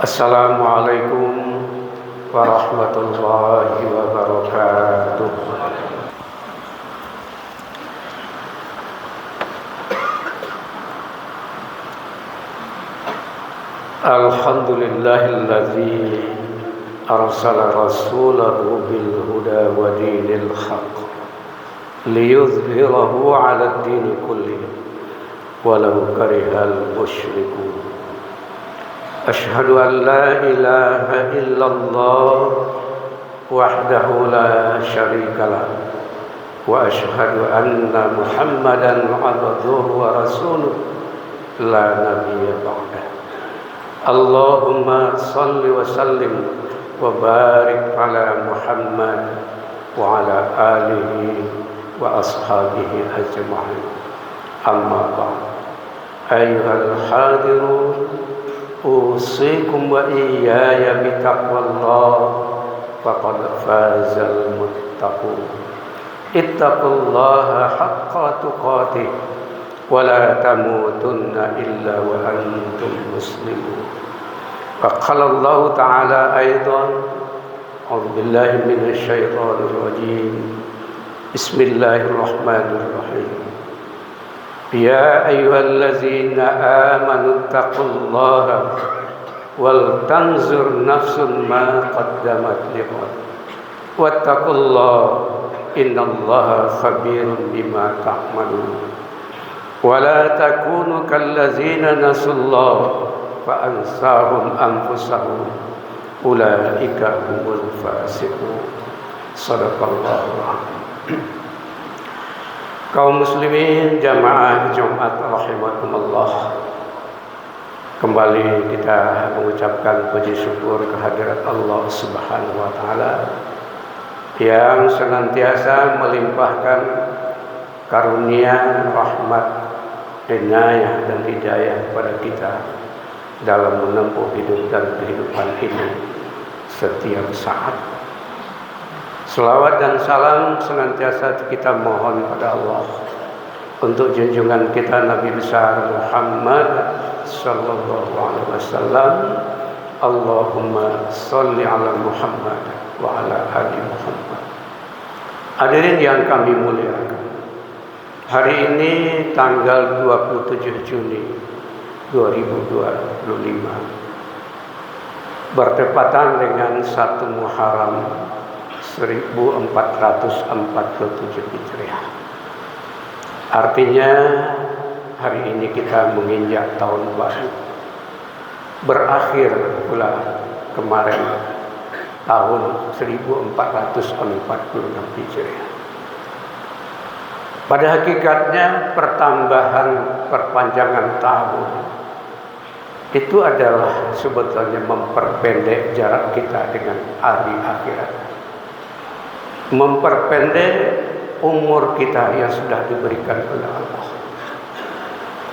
Assalamualaikum warahmatullahi wabarakatuh. Alhamdulillahilladzi arsala rasulahu bil huda wa dinil haqq liyuzhirahu 'ala ad-dini kullihi walau karihal musyrikun. Asyhadu an la ilaha illallah wahdahu la syarikalah wa asyhadu anna Muhammadan 'abduhu wa rasuluh la nabiyya ba'dah. Allahumma salli wa sallim wa barik ala Muhammad wa ala alihi wa ashabihi ajma'in. Amma ba'd. Ayyuhal hadirun, usikum wa iyaya bitaqwallah faqad fazal muttaqun. Ittaqullaha haqqa tuqatih wa la tamutunna illa wa antum muslimun. Wa qala Allah ta'ala aidan, a'udzu billahi minasy syaithanir rajim. Bismillahirrahmanirrahim. Ya ayyuhallazina amanu taqullaha wal tanzur nafsun ma qaddamat lighad wattaqullaha innallaha khabirun bima ta'malun. Wa la takunu kallazina nasullaha fa ansahum anfusahum ulaika humul fasiqun. Shadaqallahu a'lam. Kaum muslimin jamaah Jumat rahimakumullah, kembali kita mengucapkan puji syukur kehadirat Allah Subhanahu wa taala yang senantiasa melimpahkan karunia, rahmat, inayah dan hidayah kepada kita dalam menempuh hidup dan kehidupan ini setiap saat. Selawat dan salam senantiasa kita mohon pada Allah untuk junjungan kita Nabi besar Muhammad sallallahu alaihi wasallam. Allahumma sholli ala Muhammad wa ala ali Muhammad. Hadirin yang kami muliakan, hari ini tanggal 27 Juni 2025 bertepatan dengan 1 Muharram 1447 Hijriah. Artinya hari ini kita menginjak tahun baru. Berakhir pula kemarin tahun 1446 Hijriah. Pada hakikatnya perpanjangan tahun itu adalah sebetulnya memperpendek jarak kita dengan hari akhirat, memperpendek umur kita yang sudah diberikan oleh Allah.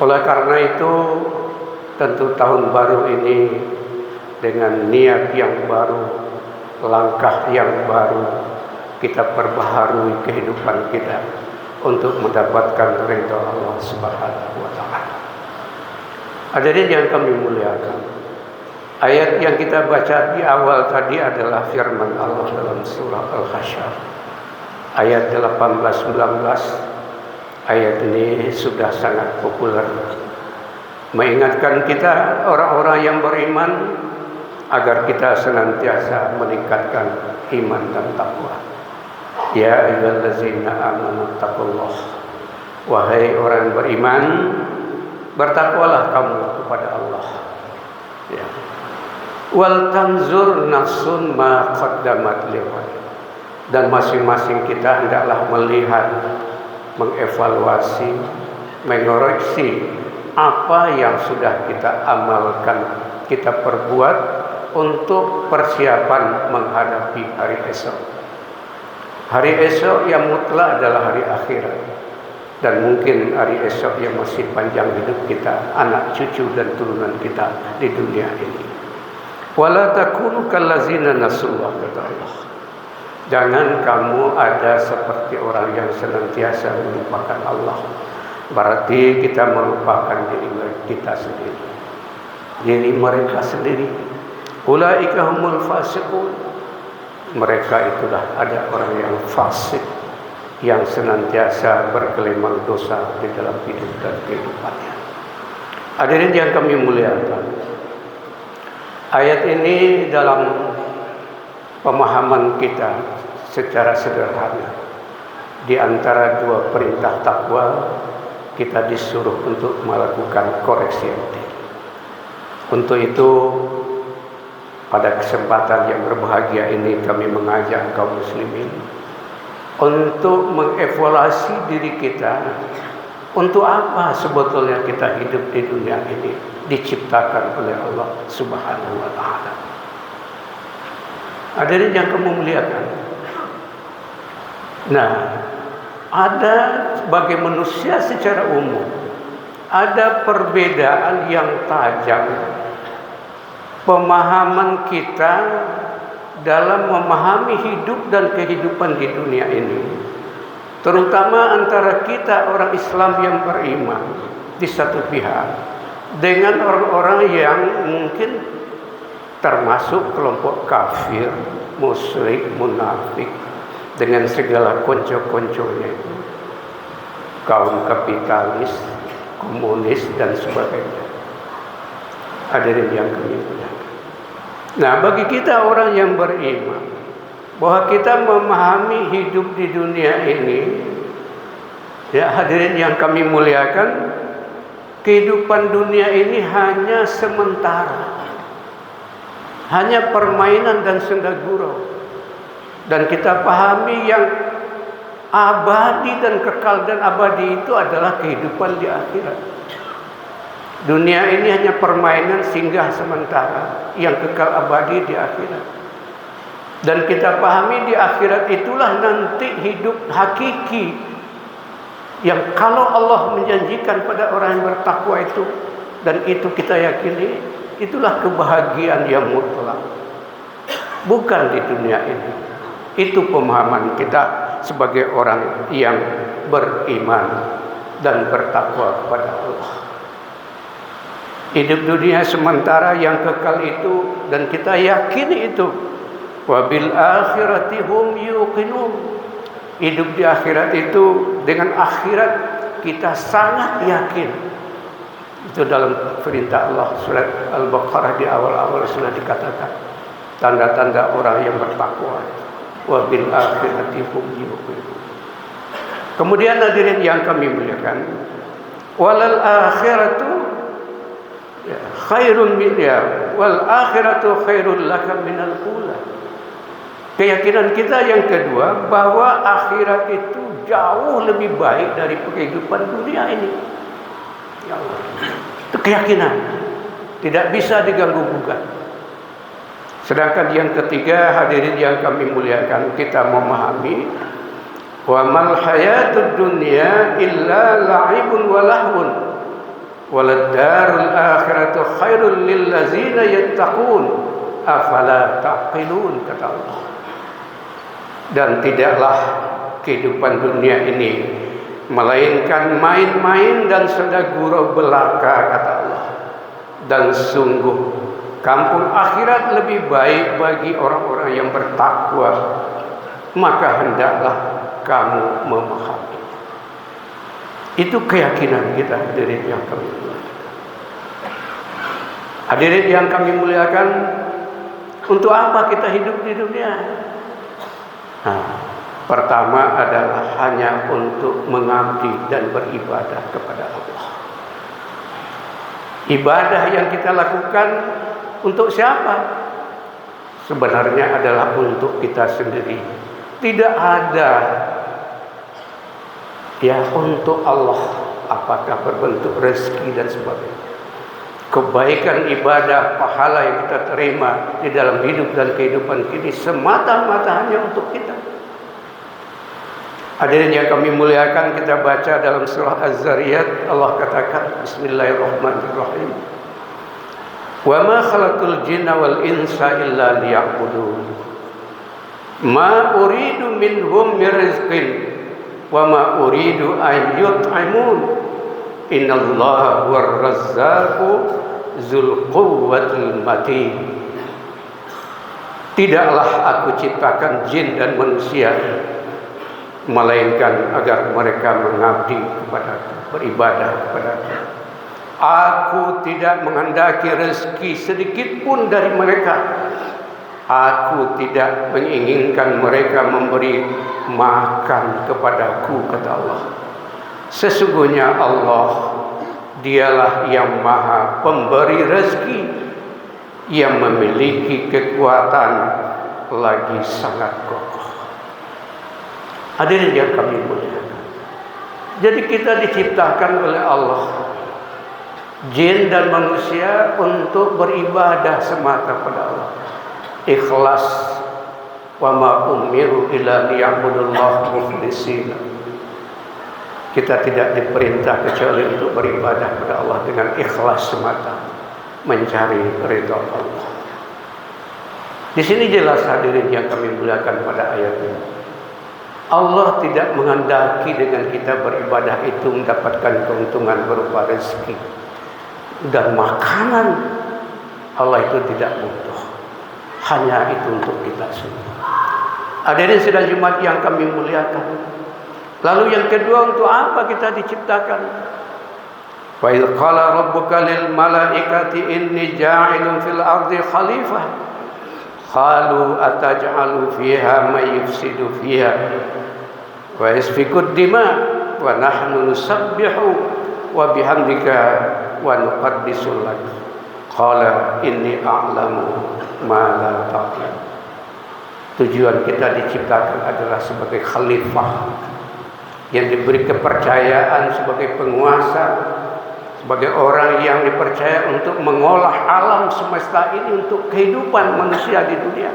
Oleh karena itu, tentu tahun baru ini dengan niat yang baru, langkah yang baru, kita perbaharui kehidupan kita untuk mendapatkan ridha Allah Subhanahu wa taala. Hadirin yang kami muliakan, ayat yang kita baca di awal tadi adalah firman Allah dalam surah Al-Hasyr ayat 18-19. Ayat ini sudah sangat populer, mengingatkan kita orang-orang yang beriman agar kita senantiasa meningkatkan iman dan takwa. Ya ayyuhallazina amanu taqullah, wahai orang yang beriman, bertakwalah kamu kepada Allah. Ya. Wal tanzur nafsun ma qaddamat lighad, dan masing-masing kita hendaklah melihat, mengevaluasi, mengoreksi apa yang sudah kita amalkan, kita perbuat untuk persiapan menghadapi hari esok. Hari esok yang mutlak adalah hari akhirat, dan mungkin hari esok yang masih panjang hidup kita, anak cucu dan turunan kita di dunia ini. Wala takunu kallazina nasullah, kata Allah. Jangan kamu ada seperti orang yang senantiasa melupakan Allah. Berarti kita melupakan diri kita sendiri, diri mereka sendiri. Ulaika humul fasiqun. Mereka itulah ada orang yang fasik, yang senantiasa bergelimang dosa di dalam hidup dan kehidupannya. Hadirin yang kami muliakan, ayat ini dalam pemahaman kita secara sederhana, di antara dua perintah takwa, kita disuruh untuk melakukan koreksi hati. Untuk itu, pada kesempatan yang berbahagia ini kami mengajak kaum muslimin untuk mengevaluasi diri kita. Untuk apa sebetulnya kita hidup di dunia ini, diciptakan oleh Allah Subhanahu wa ta'ala. Hadirin yang kami muliakan, nah, ada sebagai manusia secara umum, ada perbedaan yang tajam pemahaman kita dalam memahami hidup dan kehidupan di dunia ini, terutama antara kita orang Islam yang beriman di satu pihak dengan orang-orang yang mungkin termasuk kelompok kafir, musyrik, munafik dengan segala konco-konconya itu, kaum kapitalis, komunis dan sebagainya. Hadirin yang kami muliakan. Nah, bagi kita orang yang beriman, bahwa kita memahami hidup di dunia ini, ya hadirin yang kami muliakan, kehidupan dunia ini hanya sementara, hanya permainan dan senda gurau. Dan kita pahami yang abadi dan kekal dan abadi itu adalah kehidupan di akhirat. Dunia ini hanya permainan singgah sementara, yang kekal abadi di akhirat. Dan kita pahami di akhirat itulah nanti hidup hakiki, yang kalau Allah menjanjikan pada orang yang bertakwa itu, dan itu kita yakini, itulah kebahagiaan yang mutlak, bukan di dunia ini. Itu pemahaman kita sebagai orang yang beriman dan bertakwa kepada Allah. Hidup dunia sementara yang kekal itu, dan kita yakini itu. Wabil akhirati hum yuqinun. Hidup di akhirat itu, dengan akhirat kita sangat yakin. Itu dalam perintah Allah, surat Al-Baqarah di awal-awal sudah dikatakan tanda-tanda orang yang bertakwa. Wabil akhirati hum yuqinun. Kemudian hadirin yang kami muliakan, walal akhiratu khairun minha wal akhiratu khairul laka minal ula. Keyakinan kita yang kedua, bahwa akhirat itu jauh lebih baik dari kehidupan dunia ini. Ya Allah. Itu keyakinan, tidak bisa diganggu gugat. Sedangkan yang ketiga, hadirin yang kami muliakan, kita memahami wa mal hayatud dunya illa la'ibun wa lahwun walad darul akhiratu khairul lil ladzina yattaqun afala taqilun, kata Allah. Dan tidaklah kehidupan dunia ini melainkan main-main dan senda gurau belaka, kata Allah. Dan sungguh kampung akhirat lebih baik bagi orang-orang yang bertakwa, maka hendaklah kamu memahami. Itu keyakinan kita, hadirin yang kami muliakan. Hadirin yang kami muliakan, untuk apa kita hidup di dunia? Nah, pertama adalah hanya untuk mengabdi dan beribadah kepada Allah. Ibadah yang kita lakukan untuk siapa? Sebenarnya adalah untuk kita sendiri. Tidak ada ya untuk Allah, apakah berbentuk rezeki dan sebagainya. Kebaikan ibadah, pahala yang kita terima di dalam hidup dan kehidupan ini semata-mata hanya untuk kita. Hadirin yang kami muliakan, kita baca dalam surah Az-Zariyat, Allah katakan, Bismillahirrahmanirrahim. Wa ma khalaqul jinna wal insa illa liya'budun. Ma uridu minhum min rizqin wa ma uridu an yut'imun. Innallaha huwar razzaqu dzul quwwatil matin. Tidaklah aku ciptakan jin dan manusia melainkan agar mereka mengabdi kepadaku, beribadah kepadaku. Aku tidak menghendaki rezeki sedikit pun dari mereka. Aku tidak menginginkan mereka memberi makan kepadaku, kata Allah. Sesungguhnya Allah, Dialah yang Maha Pemberi rezeki, yang memiliki kekuatan lagi sangat kokoh. Hadirin yang kami muliakan, jadi kita diciptakan oleh Allah, jin dan manusia, untuk beribadah semata pada Allah, ikhlas. Wa ma umiru illa liya'budullaha mukhlishina. Kita tidak diperintah kecuali untuk beribadah pada Allah dengan ikhlas semata, mencari ridha Allah. Di sini jelas, hadirin yang kami muliakan, pada ayat ini Allah tidak menghendaki dengan kita beribadah itu mendapatkan keuntungan berupa rezeki dan makanan. Allah itu tidak butuh, hanya itu untuk kita semua. Hadirin sidang Jumat yang kami muliakan, lalu yang kedua, untuk apa kita diciptakan? Wa idz qala rabbuka lil malaikati inni ja'ilun fil ardi khalifah qalu ataj'alu fiha may yufsidu fiha wa yasfiku dima wa nahnu nusabbihu wa bihamdika wa nuqaddisu lak qala inni a'lamu ma la ta'lam. Tujuan kita diciptakan adalah sebagai khalifah, yang diberi kepercayaan sebagai penguasa, sebagai orang yang dipercaya untuk mengolah alam semesta ini untuk kehidupan manusia di dunia.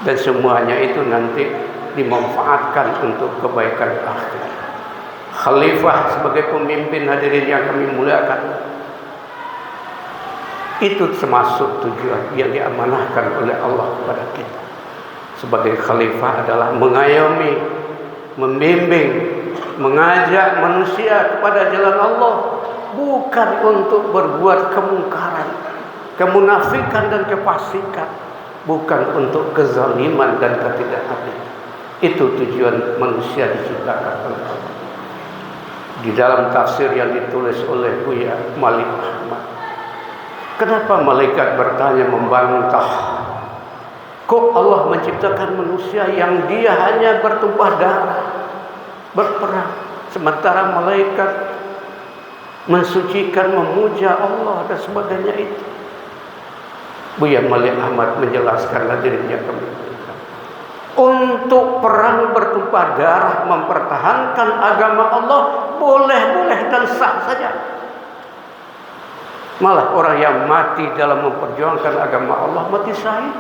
Dan semuanya itu nanti dimanfaatkan untuk kebaikan akhir. Khalifah sebagai pemimpin, hadirin yang kami muliakan, itu termasuk tujuan yang diamanahkan oleh Allah kepada kita. Sebagai khalifah adalah mengayomi, membimbing, mengajak manusia kepada jalan Allah, bukan untuk berbuat kemungkaran, kemunafikan dan kefasikan, bukan untuk kezaliman dan ketidakadilan. Itu tujuan manusia diciptakan oleh Allah. Di dalam tafsir yang ditulis oleh Buya Malik Ahmad, kenapa malaikat bertanya membantah, kok Allah menciptakan manusia yang dia hanya bertumpah darah, berperang, sementara malaikat mensucikan, memuja Allah dan sebagainya itu. Buya Malik Ahmad menjelaskan, hadirin yang kami muliakan, untuk perang bertumpah darah mempertahankan agama Allah boleh-boleh dan sah saja. Malah orang yang mati dalam memperjuangkan agama Allah mati syahid.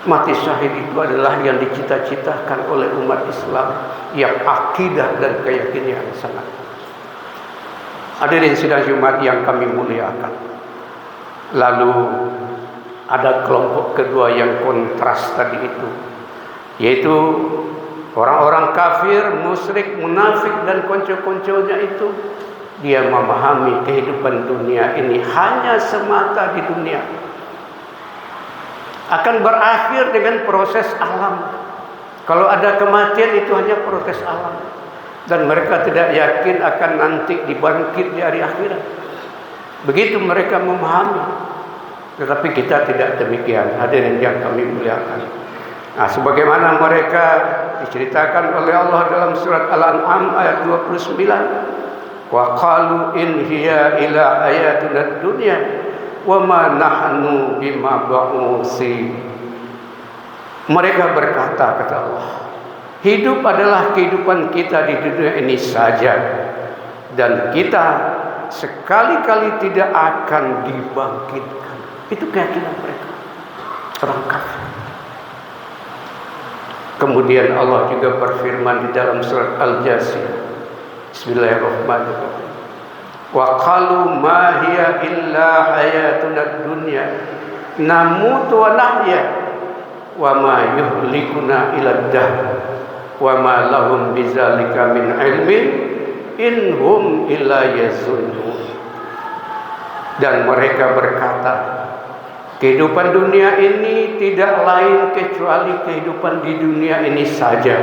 Mati syahid itu adalah yang dicita-citakan oleh umat Islam yang akidah dan keyakinan yang sangat. Hadirin sidang Jumat yang kami muliakan, lalu ada kelompok kedua yang kontras tadi itu, yaitu orang-orang kafir, musyrik, munafik dan konco-konconya itu. Dia memahami kehidupan dunia ini hanya semata di dunia, akan berakhir dengan proses alam. Kalau ada kematian itu hanya proses alam, dan mereka tidak yakin akan nanti dibangkit di hari akhirat. Begitu mereka memahami. Tetapi kita tidak demikian, hadirin yang kami muliakan. Nah, sebagaimana mereka diceritakan oleh Allah dalam surat Al-An'am ayat 29, wa qalu in hiya ila hayatuna dunya wa ma nahnu bimab'utsi. Mereka berkata, kata Allah, hidup adalah kehidupan kita di dunia ini saja, dan kita sekali-kali tidak akan dibangkitkan. Itu keyakinan mereka, orang kafir. Kemudian Allah juga berfirman di dalam surat Al-Jasiyah, Bismillahirrahmanirrahim, wa qalu ma hiya illa hayatuna dunya namutu wa nahya wa ma yuhlikuna illa dahr wa ma lahum bidzalika min ilmin in hum illa yazunnun. Dan mereka berkata, Kehidupan dunia ini tidak lain kecuali kehidupan di dunia ini saja.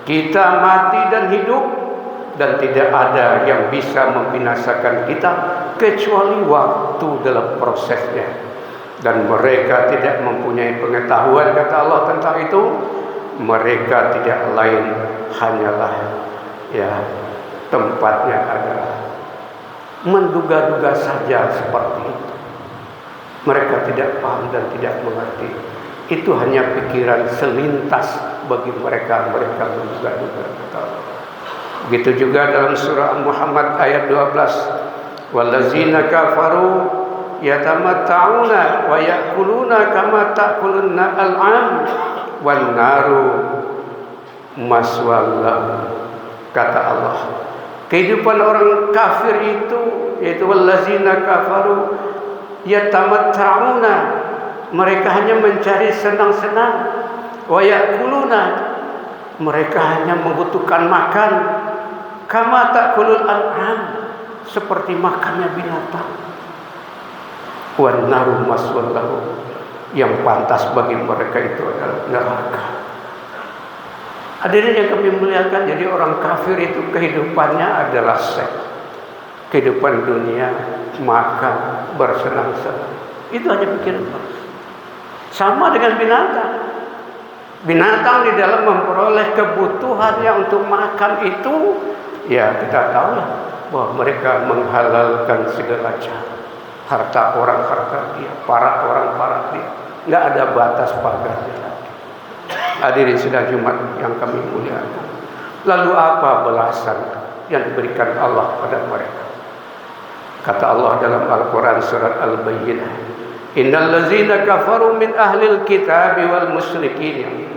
Kita mati dan hidup, dan tidak ada yang bisa membinasakan kita kecuali waktu dalam prosesnya. Dan mereka tidak mempunyai pengetahuan, kata Allah, tentang itu. Mereka tidak lain hanyalah tempatnya adalah menduga-duga saja seperti itu. Mereka tidak paham dan tidak mengerti. Itu hanya pikiran selintas bagi mereka menduga-duga. Begitu juga dalam surah Muhammad ayat 12. Wallazina kafaru yatamatta'una wa ya'kuluna kama ta'kulunna al'am wan naru maswallahu. Kata Allah, kehidupan orang kafir itu, yaitu wallazina kafaru yatamatta'una, mereka hanya mencari senang-senang, wa ya'kuluna, mereka hanya membutuhkan makan, kama ta'kulul an'am, seperti makannya binatang. Wan naru maswallahu, yang pantas bagi mereka itu adalah neraka. Hadirin yang kami muliakan, jadi orang kafir itu kehidupannya adalah seks, kehidupan dunia, makan, bersenang-senang. Itu hanya pikiran mereka. Sama dengan binatang. Binatang di dalam memperoleh kebutuhannya untuk makan itu, ya kita tahu bahwa mereka menghalalkan segala cara. Harta orang harta dia, para orang para dia. Nggak ada batas pagarnya. Hadirin sidang Jumat yang kami muliakan. Lalu apa balasan yang diberikan Allah pada mereka? Kata Allah dalam Al-Quran surat Al-Bayyinah, innal ladzina kafaru min ahlil kitabi wal musyrikin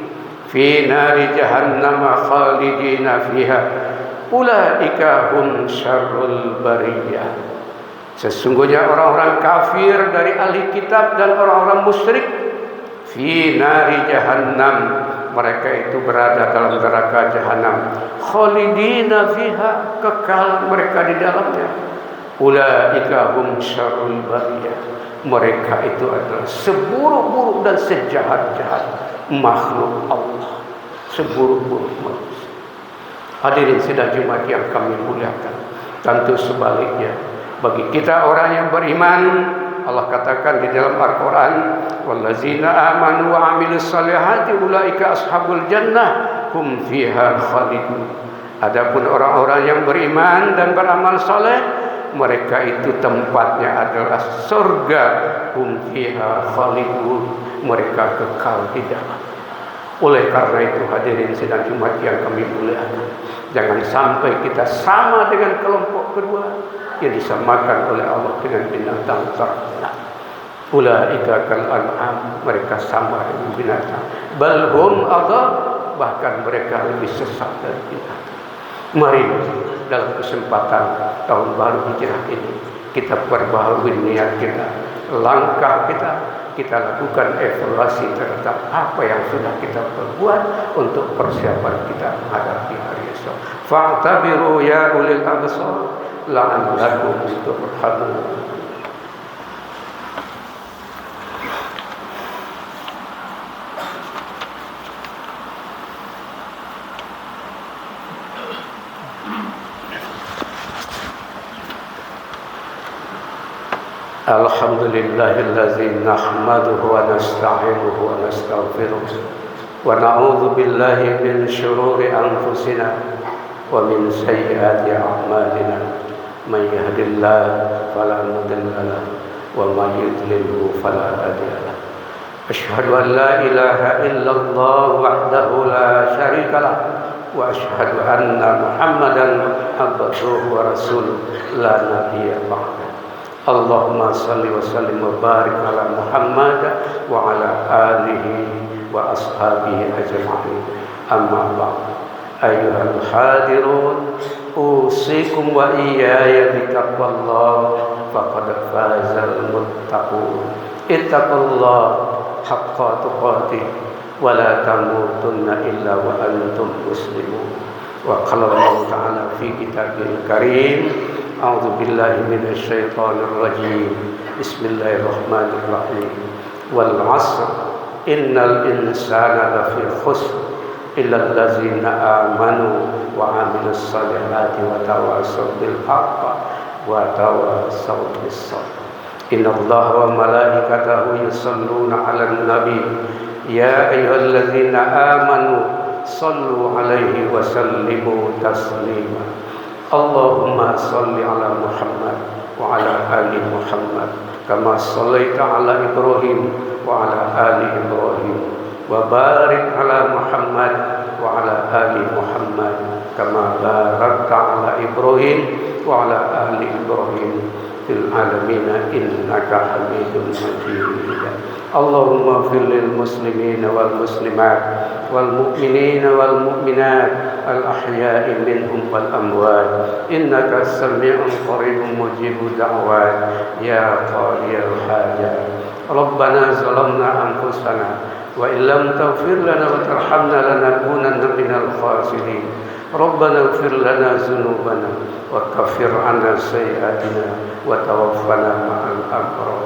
fi nari jahannam khalidina fiha ulaika hum syarrul bariyah. Sesungguhnya orang-orang kafir dari ahli kitab dan orang-orang musyrik fi nari jahannam, mereka itu berada dalam neraka jahanam, khalidina fiha, kekal mereka di dalamnya. Ulaika hum syarrul bariyah, mereka itu adalah seburuk-buruk dan sejahat-jahat makhluk Allah, seburuk-buruk manusia. Hadirin sidang Jumat yang kami muliakan, tentu sebaliknya bagi kita orang yang beriman, Allah katakan di dalam Al-Quran, wallazina amanu wa amilus salihati ulaika ashabul jannah hum fiha khalidun. Adapun orang-orang yang beriman dan beramal saleh, mereka itu tempatnya adalah surga, hum fiha khalidun, mereka kekal di dalam. Oleh karena itu hadirin sidang Jumat yang kami muliakan, jangan sampai kita sama dengan kelompok kedua yang disamakan oleh Allah dengan binatang ternak. Ulaika kal an'am, mereka sama dengan binatang. Bal hum adall, bahkan mereka lebih sesat dari binatang. Mari dalam kesempatan tahun baru hijrah ini kita perbaharui niat kita, langkah kita lakukan evaluasi terhadap apa yang sudah kita perbuat untuk persiapan kita menghadapi hari esok. Fa'tabiru ya ulil absar la'allakum turhamun. Alhamdulillahillazi nahmaduhu wa nasta'inuhu wa nastaghfiruh wa na'udzu billahi min syururi anfusina wa min sayyiati a'malina. May yahdihillahu fala mudilla lahu wa may yudlilhu fala hadiya lahu. Asyhadu an la ilaha illallah wahdahu la syarika lahu wa asyhadu anna Muhammadan abduhu wa rasuluh la nabiyya ba'dahu. Allahumma salli wa sallim wa barik ala Muhammad wa ala alihi wa ashabihi ajma'in. Amma ba'd. Ayyuhal hadirun, usikum wa iyaya bitaqwallah, faqad fazal muttaqun. Ittaqullah haqqa tuqatih wa la tamutunna illa wa antum muslimun. Wa qala Allah ta'ala fi kitabil karim, أعوذ بالله من الشيطان الرجيم بسم الله الرحمن الرحيم والعصر إن الإنسان لفي خسر إلا الذين آمنوا وعملوا الصالحات وتواصوا بالحق وتواصوا بالصبر إن الله وملائكته يصلون على النبي يا أيها الذين آمنوا صلوا عليه وسلموا تسليما اللهم صل على محمد وعلى آل محمد كما صليت على إبراهيم وعلى آل إبراهيم وبارك على محمد وعلى آل محمد كما باركت على إبراهيم وعلى آل إبراهيم في العالمين إنك حميد مجيد اللهم اغفر للمسلمين والمسلمات والمؤمنين والمؤمنات الأحياء منهم والأموات إنك سميع قريب مجيب الدعوات يا قاضي الحاجات ربنا ظلمنا أنفسنا وإن لم تغفر لنا وترحمنا لنكونن من الخاسرين ربنا اغفر لنا ذنوبنا وكفر عنا سيئاتنا وتوفنا مع الأبرار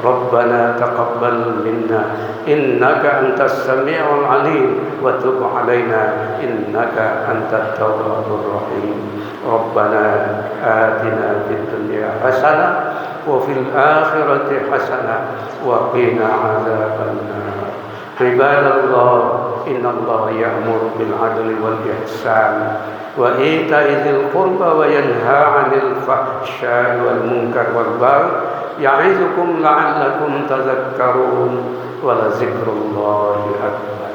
ربنا تقبل منا إنك أنت السميع العليم وتب علينا إنك أنت التواب الرحيم ربنا آتنا في الدنيا حسنة وفي الآخرة حسنة وقنا عذاب النار عباد الله إن الله يأمر بالعدل والإحسان وإيتاء ذي القربى وينهى عن الفحشاء والمنكر والبغي يعظكم لعلكم تذكرون ولذكر الله أكبر